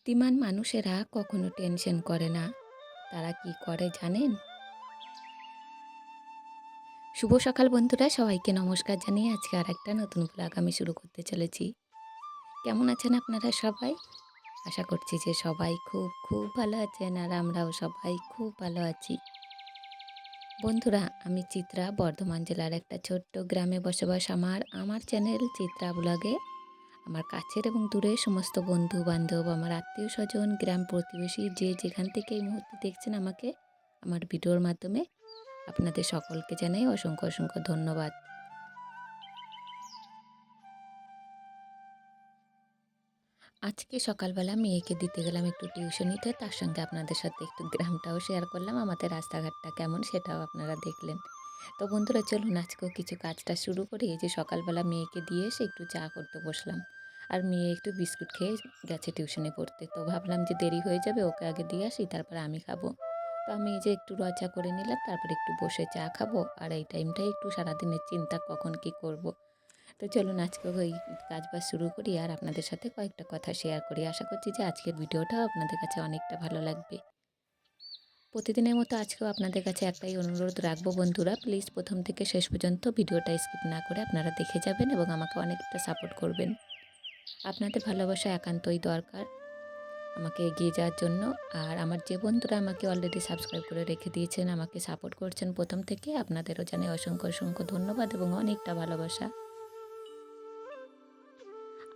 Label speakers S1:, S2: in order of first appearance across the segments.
S1: বুদ্ধিমান মানুষেরা কখনো টেনশন করে না। তারা কি করে জানেন? শুভ সকাল বন্ধুরা, সবাইকে নমস্কার জানিয়ে আজকে আরেকটা নতুন ব্লগ আমি শুরু করতে চলেছি। কেমন আছেন আপনারা সবাই? আশা করছি যে সবাই খুব খুব ভালো আছেন, আর আমরাও সবাই খুব ভালো আছি। বন্ধুরা, আমি চিত্রা, বর্ধমান জেলার একটা ছোট্ট গ্রামে বসবাস আমার চ্যানেল চিত্রা ব্লগে আমার কাছের এবং দূরের সমস্ত বন্ধু বান্ধব, আমার আত্মীয় স্বজন, গ্রাম প্রতিবেশী, যে যেখান থেকে এই মুহূর্তে দেখছেন আমাকে আমার ভিডিওর মাধ্যমে, আপনাদের সকলকে জানাই অসংখ্য অসংখ্য ধন্যবাদ। আজকে সকালবেলা মেয়েকে দিতে গেলাম একটু টিউশনিতে, তার সঙ্গে আপনাদের সাথে একটু গ্রামটাও শেয়ার করলাম, আমাদের রাস্তাঘাটটা কেমন সেটাও আপনারা দেখলেন। তো বন্ধুরা, চলুন আজকেও কিছু কাজটা শুরু করি। এই যে সকালবেলা মেয়েকে দিয়ে এসে একটু চা করতে বসলাম, আর মেয়ে একটু বিস্কুট খেয়ে গেছে টিউশনে পড়তে। তো ভাবলাম যে দেরি হয়ে যাবে, ওকে আগে দিয়ে আসি, তারপর আমি খাবো। তো আমি এই যে একটু চা করে নিলাম, তারপর একটু বসে চা খাবো, আর এই টাইমটাই একটু সারাদিনের চিন্তা কখন কি করব। তো চলুন আজকে ওই কাজবাজ শুরু করি, আর আপনাদের সাথে কয়েকটা কথা শেয়ার করি। আশা করছি যে আজকের ভিডিওটাও আপনাদের কাছে অনেকটা ভালো লাগবে। প্রতিদিনের মতো আজকেও আপনাদের কাছে একটাই অনুরোধ রাখবো বন্ধুরা, প্লিজ প্রথম থেকে শেষ পর্যন্ত ভিডিওটা স্কিপ না করে আপনারা দেখে যাবেন এবং আমাকে অনেকটা সাপোর্ট করবেন। আপনাদের ভালোবাসা একান্তই দরকার আমাকে এগিয়ে যাওয়ার জন্য। আর আমার যে বন্ধুরা আমাকে অলরেডি সাবস্ক্রাইব করে রেখে দিয়েছেন, আমাকে সাপোর্ট করছেন প্রথম থেকে, আপনাদেরও জানাই অসংখ্য অসংখ্য ধন্যবাদ এবং অনেকটা ভালোবাসা।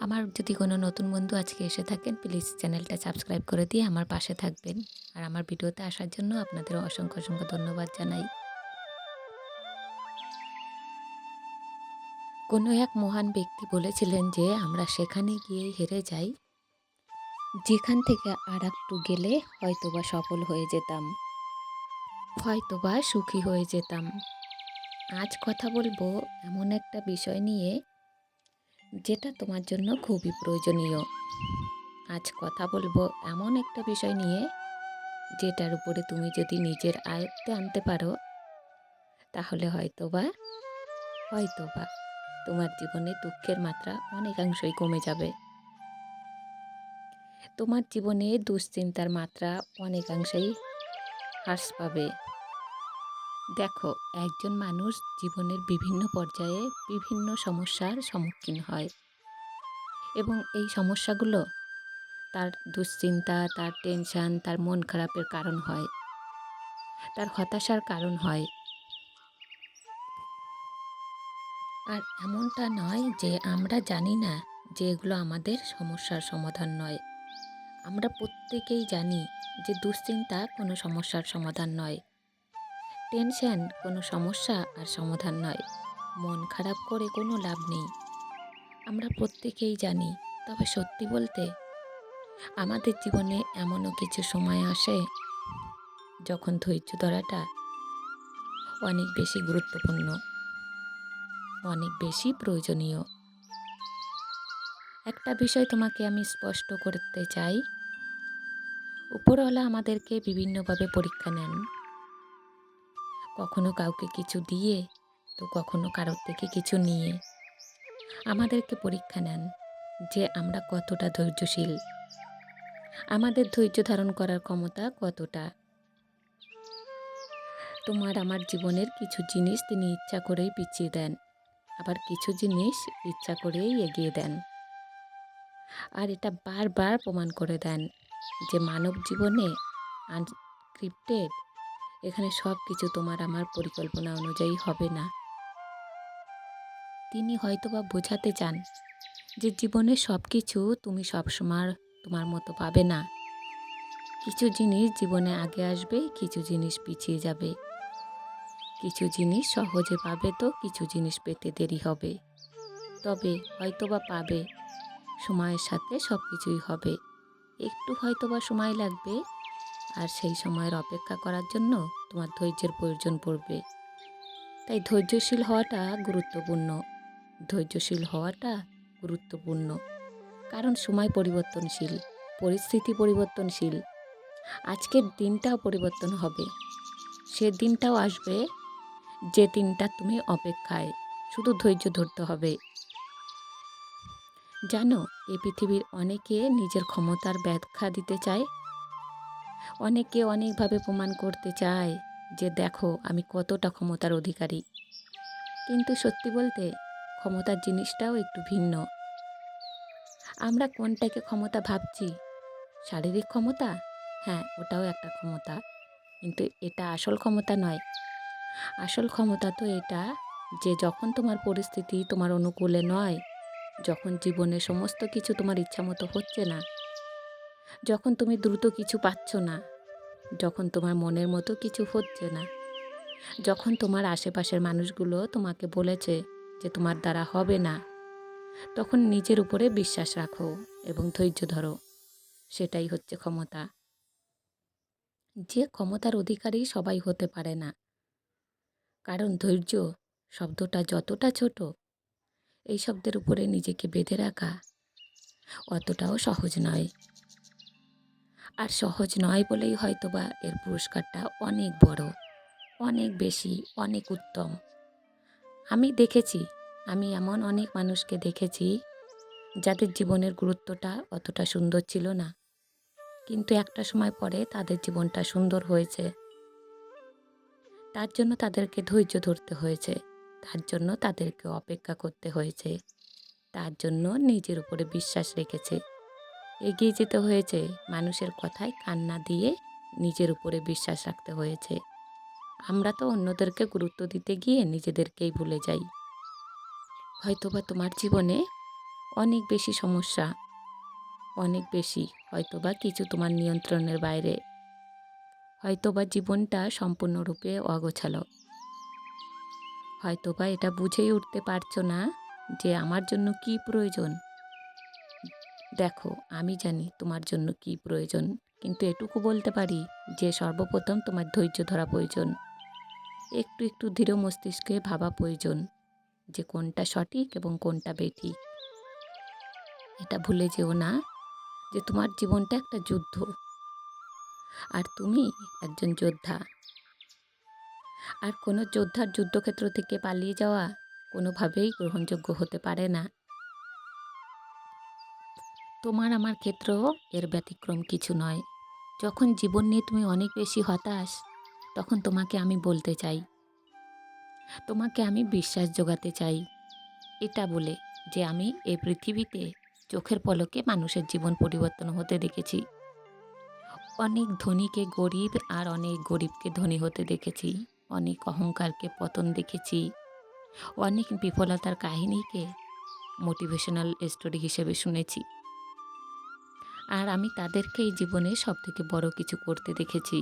S1: আমার যদি কোনো নতুন বন্ধু আজকে এসে থাকেন, প্লিজ চ্যানেলটা সাবস্ক্রাইব করে দিয়ে আমার পাশে থাকবেন। আর আমার ভিডিওতে আসার জন্য আপনাদের অসংখ্য অসংখ্য ধন্যবাদ জানাই। কোনো এক মহান ব্যক্তি বলেছিলেন যে আমরা সেখানে গিয়েই হেরে যাই যেখান থেকে আর একটু গেলে হয়তোবা সফল হয়ে যেতাম, হয়তোবা সুখী হয়ে যেতাম। আজ কথা বলবো এমন একটা বিষয় নিয়ে যেটা তোমার জন্য খুবই প্রয়োজনীয়। আজ কথা বলবো এমন একটা বিষয় নিয়ে যেটার উপরে তুমি যদি নিজের আয়ত্তে আনতে পারো, তাহলে হয়তোবা তোমার জীবনে দুঃখের মাত্রা অনেকাংশই কমে যাবে। তোমার জীবনে দুশ্চিন্তার মাত্রা অনেকাংশেই হ্রাস পাবে। দেখো, একজন মানুষ জীবনের বিভিন্ন পর্যায়ে বিভিন্ন সমস্যার সম্মুখীন হয়, এবং এই সমস্যাগুলো তার দুশ্চিন্তা, তার টেনশন, তার মন খারাপের কারণ হয়, তার হতাশার কারণ হয়। আর এমনটা নয় যে আমরা জানি না যে এগুলো আমাদের সমস্যার সমাধান নয়। আমরা প্রত্যেকেই জানি যে দুশ্চিন্তা কোনো সমস্যার সমাধান নয়, টেনশন কোনো সমস্যা আর সমাধান নয়, মন খারাপ করে কোনো লাভ নেই। আমরা প্রত্যেকেই জানি। তবে সত্যি বলতে, আমাদের জীবনে এমনও কিছু সময় আসে যখন ধৈর্য ধরাটা অনেক বেশি গুরুত্বপূর্ণ, অনেক বেশি প্রয়োজনীয়। একটা বিষয় তোমাকে আমি স্পষ্ট করতে চাই, উপরওয়ালা আমাদেরকে বিভিন্নভাবে পরীক্ষা নেন। কখনো কাউকে কিছু দিয়ে, তো কখনো কারোর থেকে কিছু নিয়ে আমাদেরকে পরীক্ষা নেন যে আমরা কতটা ধৈর্যশীল, আমাদের ধৈর্য ধারণ করার ক্ষমতা কতটা। তোমার আমার জীবনের কিছু জিনিস তিনি ইচ্ছা করেই পিছিয়ে দেন, আবার কিছু জিনিস ইচ্ছা করেই এগিয়ে দেন। আর এটা বারবার প্রমাণ করে দেন যে মানব জীবনে আনস্ক্রিপ্টেড, এখানে সব কিছু তোমার আমার পরিকল্পনা অনুযায়ী হবে না। তিনি হয়তোবা বোঝাতে চান যে জীবনে সব কিছু তুমি সবসময় তোমার মতো পাবে না। কিছু জিনিস জীবনে আগে আসবে, কিছু জিনিস পিছিয়ে যাবে। কিছু জিনিস সহজে পাবে, তো কিছু জিনিস পেতে দেরি হবে। তবে হয়তোবা পাবে, সময়ের সাথে সব কিছুই হবে। একটু হয়তোবা সময় লাগবে, আর সেই সময়ের অপেক্ষা করার জন্য তোমার ধৈর্যের প্রয়োজন পড়বে। তাই ধৈর্যশীল হওয়াটা গুরুত্বপূর্ণ। ধৈর্যশীল হওয়াটা গুরুত্বপূর্ণ, কারণ সময় পরিবর্তনশীল, পরিস্থিতি পরিবর্তনশীল। আজকের দিনটাও পরিবর্তন হবে, সে দিনটাও আসবে যে দিনটা তুমি অপেক্ষায়, শুধু ধৈর্য ধরতে হবে। জানো, এই পৃথিবীর অনেকে নিজের ক্ষমতার ব্যাখ্যা দিতে চায়। অনেকে অনেকভাবে প্রমাণ করতে চায় যে দেখো আমি কতটা ক্ষমতার অধিকারী। কিন্তু সত্যি বলতে ক্ষমতার জিনিসটাও একটু ভিন্ন। আমরা কোনটাকে ক্ষমতা ভাবছি? শারীরিক ক্ষমতা? হ্যাঁ, ওটাও একটা ক্ষমতা। কিন্তু এটা আসল ক্ষমতা নয়। আসল ক্ষমতা তো এটা যে যখন তোমার পরিস্থিতি তোমার অনুকূলে নয়, যখন জীবনে সমস্ত কিছু তোমার ইচ্ছামতো হচ্ছে না, যখন তুমি দ্রুত কিছু পাচ্ছ না, যখন তোমার মনের মতো কিছু হচ্ছে না, যখন তোমার আশেপাশের মানুষগুলো তোমাকে বলেছে যে তোমার দ্বারা হবে না, তখন নিজের উপরে বিশ্বাস রাখো এবং ধৈর্য ধরো। সেটাই হচ্ছে ক্ষমতা। যে ক্ষমতার অধিকারী সবাই হতে পারে না, কারণ ধৈর্য শব্দটা যতটা ছোট, এই শব্দের উপরে নিজেকে বেঁধে রাখা অতটাও সহজ নয়। আর সহজ নয় বলেই হয়তোবা এর পুরস্কারটা অনেক বড়, অনেক বেশি, অনেক উত্তম। আমি দেখেছি, আমি এমন অনেক মানুষকে দেখেছি যাদের জীবনের গুরুত্বটা অতটা সুন্দর ছিল না, কিন্তু একটা সময় পরে তাদের জীবনটা সুন্দর হয়েছে। তার জন্য তাদেরকে ধৈর্য ধরতে হয়েছে, তার জন্য তাদেরকে অপেক্ষা করতে হয়েছে, তার জন্য নিজের উপরে বিশ্বাস রেখেছে, এগিয়ে যেতে হয়েছে, মানুষের কথায় কান না দিয়ে নিজের উপরে বিশ্বাস রাখতে হয়েছে। আমরা তো অন্যদেরকে গুরুত্ব দিতে গিয়ে নিজেদেরকেই ভুলে যাই। হয়তোবা তোমার জীবনে অনেক বেশি সমস্যা, অনেক বেশি, হয়তোবা কিছু তোমার নিয়ন্ত্রণের বাইরে, হয়তোবা জীবনটা সম্পূর্ণরূপে অগোছালো, হয়তোবা এটা বুঝেই উঠতে পারছো না যে আমার জন্য কি প্রয়োজন। দেখো, আমি জানি তোমার জন্য কি প্রয়োজন, কিন্তু এটুকু বলতে পারি যে সর্বপ্রথম তোমার ধৈর্য ধরা প্রয়োজন। একটু একটু ধীর মস্তিষ্কে ভাবা প্রয়োজন যে কোনটা সঠিক এবং কোনটা বেঠিক। এটা ভুলে যেও না যে তোমার জীবনটা একটা যুদ্ধ, আর তুমি একজন যোদ্ধা। আর কোনো যোদ্ধার যুদ্ধক্ষেত্র থেকে পালিয়ে যাওয়া কোনোভাবেই গ্রহণযোগ্য হতে পারে না। তোমার আমার ক্ষেত্রেও এর ব্যতিক্রম কিছু নয়। যখন জীবন নিয়ে তুমি অনেক বেশি হতাশ, তখন তোমাকে আমি বলতে চাই, তোমাকে আমি বিশ্বাস জোগাতে চাই, এটা বলে যে আমি এই পৃথিবীতে চোখের পলকে মানুষের জীবন পরিবর্তন হতে দেখেছি। অনেক ধনীকে গরিব আর অনেক গরিবকে ধনী হতে দেখেছি। অনেক অহংকারকে পতন দেখেছি। অনেক বিফলতার কাহিনীকে মোটিভেশনাল স্টোরি হিসেবে শুনেছি। আর আমি তাদেরকেই জীবনে সবথেকে বড় কিছু করতে দেখেছি,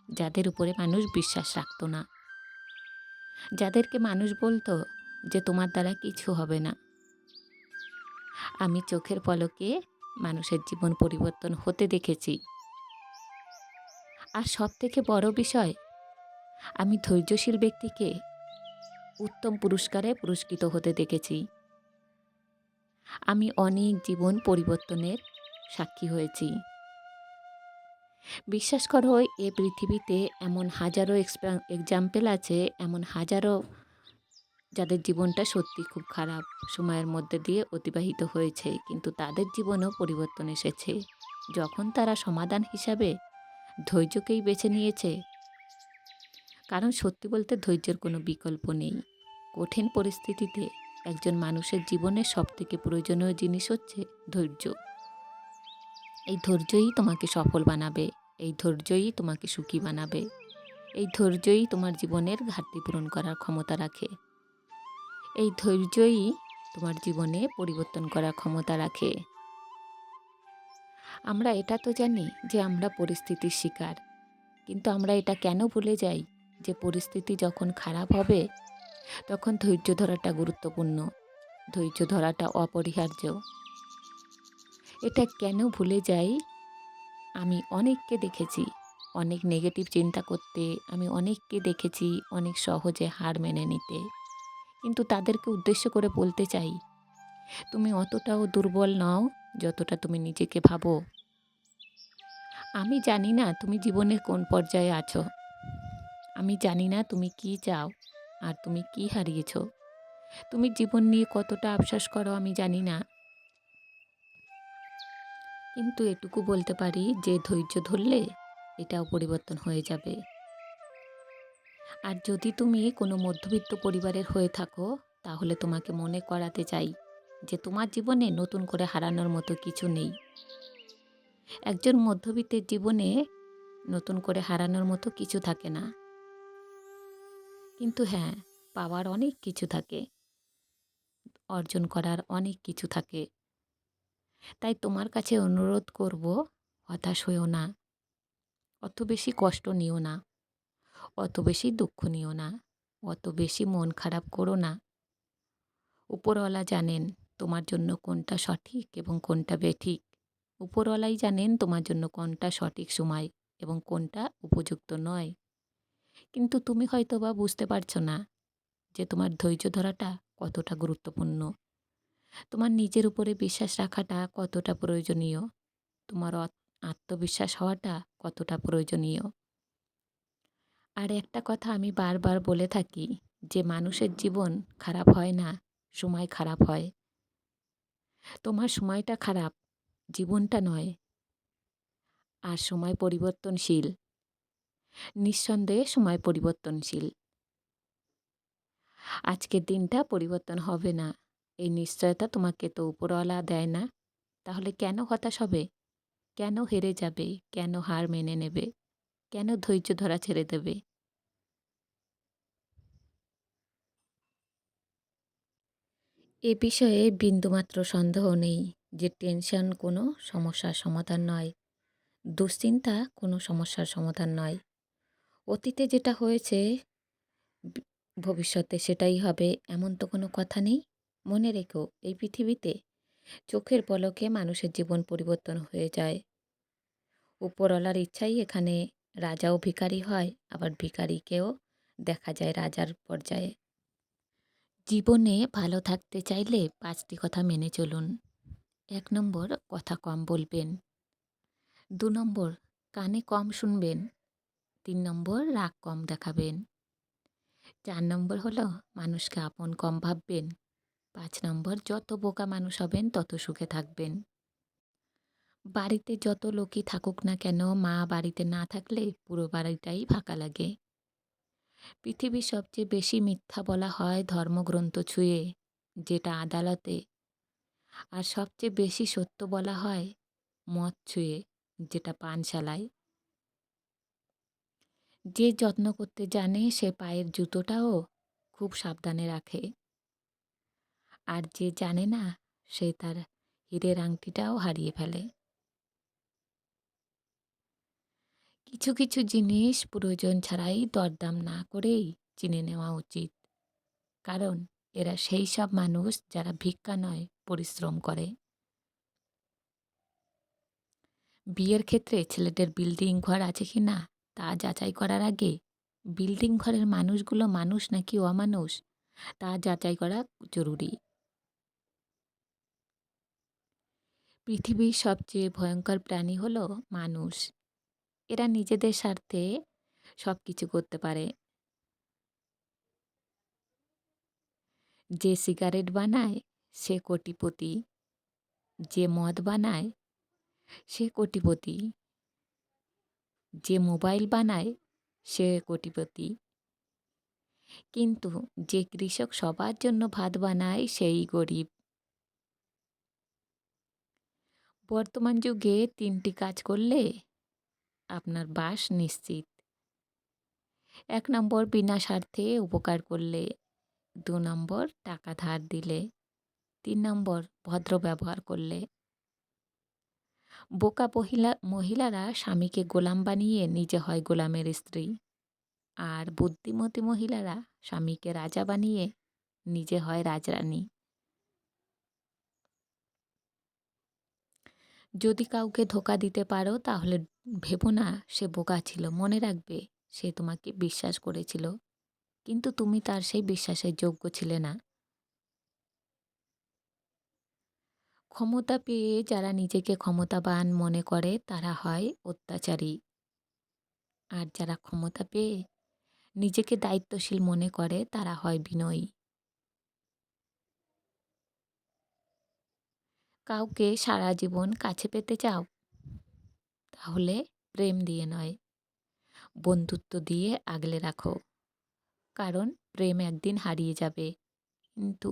S1: যাদের উপরে মানুষ বিশ্বাস রাখত না, যাদেরকে মানুষ বলতো যে তোমার দ্বারা কিছু হবে না। আমি চোখের পলকে মানুষের জীবন পরিবর্তন হতে দেখেছি। আর সবথেকে বড় বিষয়, আমি ধৈর্যশীল ব্যক্তিকে উত্তম পুরস্কারে পুরস্কৃত হতে দেখেছি। আমি অনেক জীবন পরিবর্তনের সাক্ষী হয়েছি। বিশ্বাস করো, এ পৃথিবীতে এমন হাজারো এক্সাম্পল আছে, এমন হাজারো যাদের জীবনটা সত্যি খুব খারাপ সময়ের মধ্যে দিয়ে অতিবাহিত হয়েছে, কিন্তু তাদের জীবনেও পরিবর্তন এসেছে যখন তারা সমাধান হিসাবে ধৈর্যকেই বেছে নিয়েছে। কারণ সত্যি বলতে ধৈর্যের কোনো বিকল্প নেই। কঠিন পরিস্থিতিতে একজন মানুষের জীবনের সবথেকে প্রয়োজনীয় জিনিস হচ্ছে ধৈর্য। এই ধৈর্যই তোমাকে সফল বানাবে, এই ধৈর্যই তোমাকে সুখী বানাবে, এই ধৈর্যই তোমার জীবনের ঘাটতি পূরণ করার ক্ষমতা রাখে, এই ধৈর্যই তোমার জীবনে পরিবর্তন করার ক্ষমতা রাখে। আমরা এটা তো জানি যে আমরা পরিস্থিতির শিকার, কিন্তু আমরা এটা কেন ভুলে যাই যে পরিস্থিতি যখন খারাপ হবে তখন ধৈর্য ধরাটা গুরুত্বপূর্ণ, ধৈর্য ধরাটা অপরিহার্য। এটা কেন ভুলে যাই? আমি অনেককে দেখেছি অনেক নেগেটিভ চিন্তা করতে, আমি অনেককে দেখেছি অনেক সহজে হার মেনে নিতে, কিন্তু তাদেরকে উদ্দেশ্য করে বলতে চাই, তুমি অতটাও দুর্বল নও যতটা তুমি নিজেকে ভাবো। আমি জানি না তুমি জীবনের কোন পর্যায়ে আছো, আমি জানি না তুমি কি চাও আর তুমি কি হারিয়েছো, তুমি জীবন নিয়ে কতটা আফসোস করো আমি জানি না, কিন্তু এটুকু বলতে পারি যে ধৈর্য ধরলে এটাও পরিবর্তন হয়ে যাবে। আর যদি তুমি কোনো মধ্যবিত্ত পরিবারের হয়ে থাকো, তাহলে তোমাকে মনে করাতে চাই যে তোমার জীবনে নতুন করে হারানোর মতো কিছু নেই। একজন মধ্যবিত্তের জীবনে নতুন করে হারানোর মতো কিছু থাকে না। কিন্তু হ্যাঁ, পাওয়ার অনেক কিছু থাকে, অর্জন করার অনেক কিছু থাকে। তাই তোমার কাছে অনুরোধ করব, হতাশ হইও না, অত বেশি কষ্ট নিও না, অত বেশি দুঃখ নিও না, অত বেশি মন খারাপ করো না। উপরওয়ালা জানেন তোমার জন্য কোনটা সঠিক এবং কোনটা বেঠিক। উপরওয়ালাই জানেন তোমার জন্য কোনটা সঠিক সময় এবং কোনটা উপযুক্ত নয়। কিন্তু তুমি হয়তোবা বুঝতে পারছো না যে তোমার ধৈর্য ধরাটা কতটা গুরুত্বপূর্ণ। তোমার নিজের উপরে বিশ্বাস রাখাটা কতটা প্রয়োজনীয়। তোমার আত্মবিশ্বাস হওয়াটা কতটা প্রয়োজনীয়। আর একটা কথা আমি বারবার বলে থাকি যে মানুষের জীবন খারাপ হয় না, সময় খারাপ হয়। তোমার সময়টা খারাপ, জীবনটা নয়। আর সময় পরিবর্তনশীল। নিঃসন্দেহে সময় পরিবর্তনশীল। আজকের দিনটা পরিবর্তন হবে না, এই নিশ্চয়তা তোমাকে তো উপরওয়ালা দেয় না। তাহলে কেন হতাশ হবে? কেন হেরে যাবে? কেন হার মেনে নেবে? কেন ধৈর্য ধরা ছেড়ে দেবে? এ বিষয়ে বিন্দুমাত্র সন্দেহ নেই যে টেনশন কোনো সমস্যার সমাধান নয়। দুশ্চিন্তা কোনো সমস্যার সমাধান নয়। অতীতে যেটা হয়েছে বি ভবিষ্যতে সেটাই হবে এমন তো কোনো কথা নেই। মনে রেখো, এই পৃথিবীতে চোখের পলকে মানুষের জীবন পরিবর্তন হয়ে যায়। উপরওয়ালার ইচ্ছাই এখানে রাজাও ভিখারি হয়, আবার ভিখারিকেও দেখা যায় রাজার পর্যায়ে। জীবনে ভালো থাকতে চাইলে ৫ টি কথা মেনে চলুন। ১ নম্বর, কথা কম বলবেন। ২ নম্বর, কানে কম শুনবেন। ৩ নম্বর, রাগ কম দেখাবেন। ৪ নম্বর হলো মানুষকে আপন কম ভাববেন। ৫ নম্বর, যত বোকা মানুষ হবেন তত সুখে থাকবেন। বাড়িতে যত লোকই থাকুক না কেন, মা বাড়িতে না থাকলে পুরো বাড়িটাই ফাঁকা লাগে। পৃথিবীর সবচেয়ে বেশি মিথ্যা বলা হয় ধর্মগ্রন্থ ছুঁয়ে, যেটা আদালতে। আর সবচেয়ে বেশি সত্য বলা হয় মদ ছুঁয়ে, যেটা পানশালায়। যে যত্ন করতে জানে সে পায়ের জুতোটাও খুব সাবধানে রাখে। আর যে জানে না সে তার হীরের আংটিটাও হারিয়ে ফেলে। কিছু কিছু জিনিস প্রয়োজন ছাড়াই দরদাম না করেই চিনে নেওয়া উচিত। কারণ এরা সেই সব মানুষ যারা ভিক্ষা নয়, পরিশ্রম করে। বিয়ের ক্ষেত্রে ছেলেদের বিল্ডিং ঘর আছে কি না তা যাচাই করার আগে বিল্ডিং ঘরের মানুষগুলো মানুষ নাকি অমানুষ তা যাচাই করা জরুরি। পৃথিবীর সবচেয়ে ভয়ঙ্কর প্রাণী হলো মানুষ। এরা নিজেদের স্বার্থে সব কিছু করতে পারে। যে সিগারেট বানায় সে কোটিপতি, যে মদ বানায় সে কোটিপতি, যে মোবাইল বানায় সে কোটিপতি। কিন্তু যে কৃষক সবার জন্য ভাত বানায় সেই গরিব। বর্তমান যুগে ৩টি কাজ করলে আপনার বাস নিশ্চিত। ১ নম্বর, বিনা স্বার্থে উপকার করলে। ২ নম্বর, টাকা ধার দিলে। ৩ নম্বর, ভদ্র ব্যবহার করলে। বোকা মহিলারা স্বামীকে গোলাম বানিয়ে নিজে হয় গোলামের স্ত্রী। আর বুদ্ধিমতী মহিলারা স্বামীকে রাজা বানিয়ে নিজে হয় রাজরানী। যদি কাউকে ধোঁকা দিতে পারো তাহলে ভেবো না সে বোকা ছিল, মনে রাখবে সে তোমাকে বিশ্বাস করেছিল, কিন্তু তুমি তার সেই বিশ্বাসের যোগ্য ছিলে না। ক্ষমতা পেয়ে যারা নিজেকে ক্ষমতাবান মনে করে তারা হয় অত্যাচারী। আর যারা ক্ষমতা পেয়ে নিজেকে দায়িত্বশীল মনে করে তারা হয় বিনয়ী। কাউকে সারা জীবন কাছে পেতে চাও? তাহলে প্রেম দিয়ে নয়, বন্ধুত্ব দিয়ে আগলে রাখো। কারণ প্রেম একদিন হারিয়ে যাবে, কিন্তু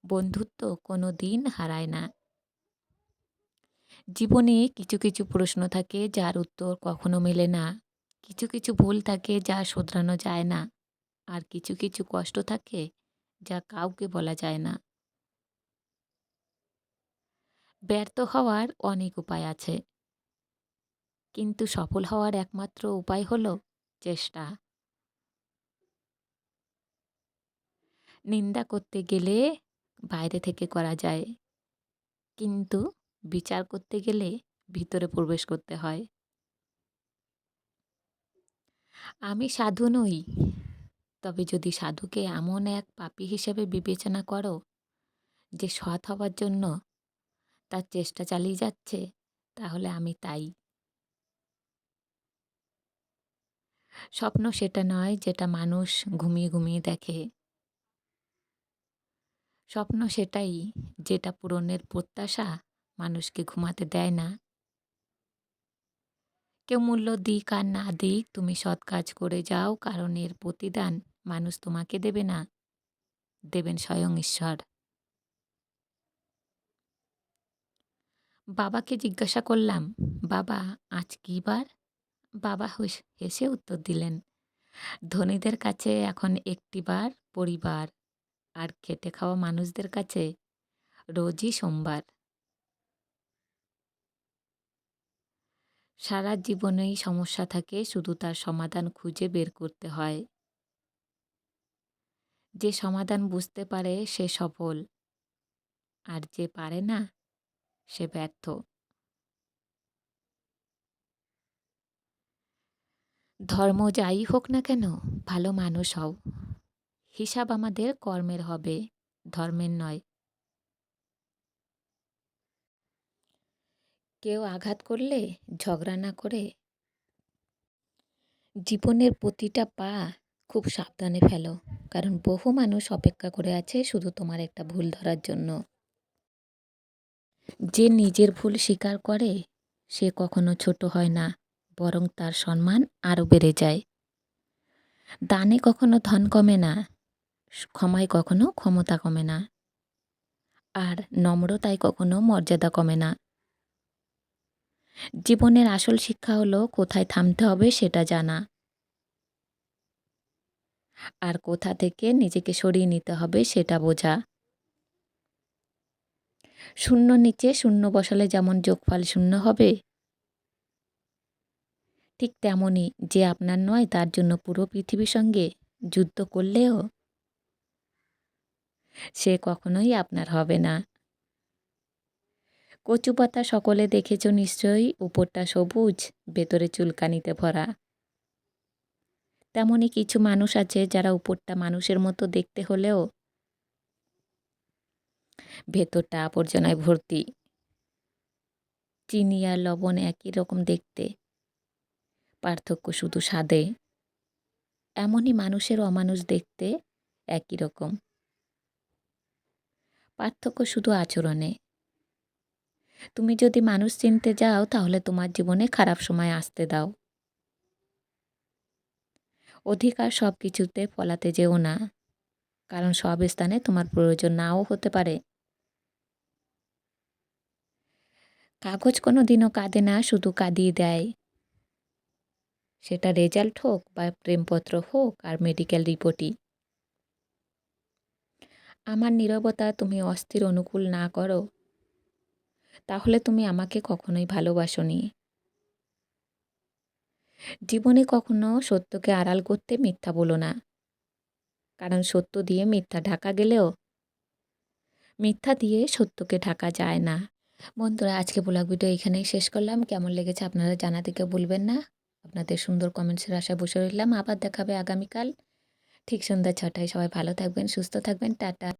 S1: বন্ধুত্ব কোনো দিন হারায় না। জীবনে কিছু কিছু প্রশ্ন থাকে যার উত্তর কখনো মেলে না, কিছু কিছু ভুল থাকে যা শোধরানো যায় না, আর কিছু কিছু কষ্ট থাকে যা কাউকে বলা যায় না। ব্যর্থ হওয়ার অনেক উপায় আছে, কিন্তু সফল হওয়ার একমাত্র উপায় হলো চেষ্টা। নিন্দা করতে গেলে বাইরে থেকে করা যায়, কিন্তু বিচার করতে গেলে ভিতরে প্রবেশ করতে হয়। আমি সাধু নই, তবে যদি সাধুকে এমন এক পাপী হিসেবে বিবেচনা করো যে সৎ হবার জন্য তার চেষ্টা চালিয়ে যাচ্ছে, তাহলে আমি তাই। স্বপ্ন সেটা নয় যেটা মানুষ ঘুমিয়ে ঘুমিয়ে দেখে। স্বপ্ন সেটাই যেটা পূরণের প্রত্যাশা মানুষকে ঘুমাতে দেয় না। কেউ মূল্য দিক আর না দিক, তুমি সৎ কাজ করে যাও, কারণ এর প্রতিদান মানুষ তোমাকে দেবে না, দেবেন স্বয়ং ঈশ্বর। বাবাকে জিজ্ঞাসা করলাম, বাবা আজ কী বার? বাবা হেসে উত্তর দিলেন, ধনীদের কাছে এখন একটি বার পরিবার, আর খেটে খাওয়া মানুষদের কাছে রোজই সোমবার। সারা জীবনেই সমস্যা থাকে, শুধু তার সমাধান খুঁজে বের করতে হয়। যে সমাধান বুঝতে পারে সে সফল, আর যে পারে না সে ব্যর্থ। ধর্ম যাই হোক না কেন, ভালো মানুষ হও। হিসাব আমাদের কর্মের হবে, ধর্মের নয়। কেউ আঘাত করলে ঝগড়া না করে জীবনের প্রতিটা পা খুব সাবধানে ফেলো, কারণ বহু মানুষ অপেক্ষা করে আছে শুধু তোমার একটা ভুল ধরার জন্য। যে নিজের ভুল স্বীকার করে সে কখনো ছোট হয় না, বরং তার সম্মান আরও বেড়ে যায়। দানে কখনো ধন কমে না, ক্ষমায় কখনো ক্ষমতা কমে না, আর নম্রতায় কখনো মর্যাদা কমে না। জীবনের আসল শিক্ষা হলো কোথায় থামতে হবে সেটা জানা, আর কোথা থেকে নিজেকে সরিয়ে নিতে হবে সেটা বোঝা। শূন্য নিচে শূন্য বসালে যেমন যোগফল শূন্য হবে, ঠিক তেমনই যে আপনার নয় তার জন্য পুরো পৃথিবীর সঙ্গে যুদ্ধ করলেও সে কখনোই আপনার হবে না। কচু পাতা সকলে দেখেছ নিশ্চয়ই, উপরটা সবুজ, ভেতরে চুলকানিতে ভরা। তেমনই কিছু মানুষ আছে যারা উপরটা মানুষের মতো দেখতে হলেও ভেতরটা আবর্জনায় ভর্তি। চিনি আর লবণ একই রকম দেখতে, পার্থক্য শুধু স্বাদে। এমনই মানুষের অমানুষ দেখতে একই রকম, পার্থক্য শুধু আচরণে। তুমি যদি মানুষ চিনতে যাও তাহলে তোমার জীবনে খারাপ সময় আসতে দাও। অধিকার সব কিছুতে ফলাতে যেও না, কারণ সব স্থানে তোমার প্রয়োজন নাও হতে পারে। কাগজ কোনো দিনও কাঁদে না, শুধু কাঁদিয়ে দেয়। সেটা রেজাল্ট হোক বা প্রেমপত্র হোক আর মেডিকেল রিপোর্টই। আমার নীরবতা তুমি অস্থির অনুকূল না করো, তাহলে তুমি আমাকে কখনোই ভালোবাসোনি। জীবনে কখনো সত্যকে আড়াল করতে মিথ্যা বলো না, কারণ সত্য দিয়ে মিথ্যা ঢাকা গেলেও মিথ্যা দিয়ে সত্যকে ঢাকা যায় না। বন্ধুরা, আজকে ব্লগ ভিডিও এখানেই শেষ করলাম। কেমন লেগেছে আপনারা জানাতে কেউ ভুলবেন না। আপনাদের সুন্দর কমেন্টসের আশায় বসে রইলাম। আবার দেখাবে আগামীকাল ঠিক সন্ধ্যা ৬টায়। সবাই ভালো থাকবেন, সুস্থ থাকবেন। টাটা।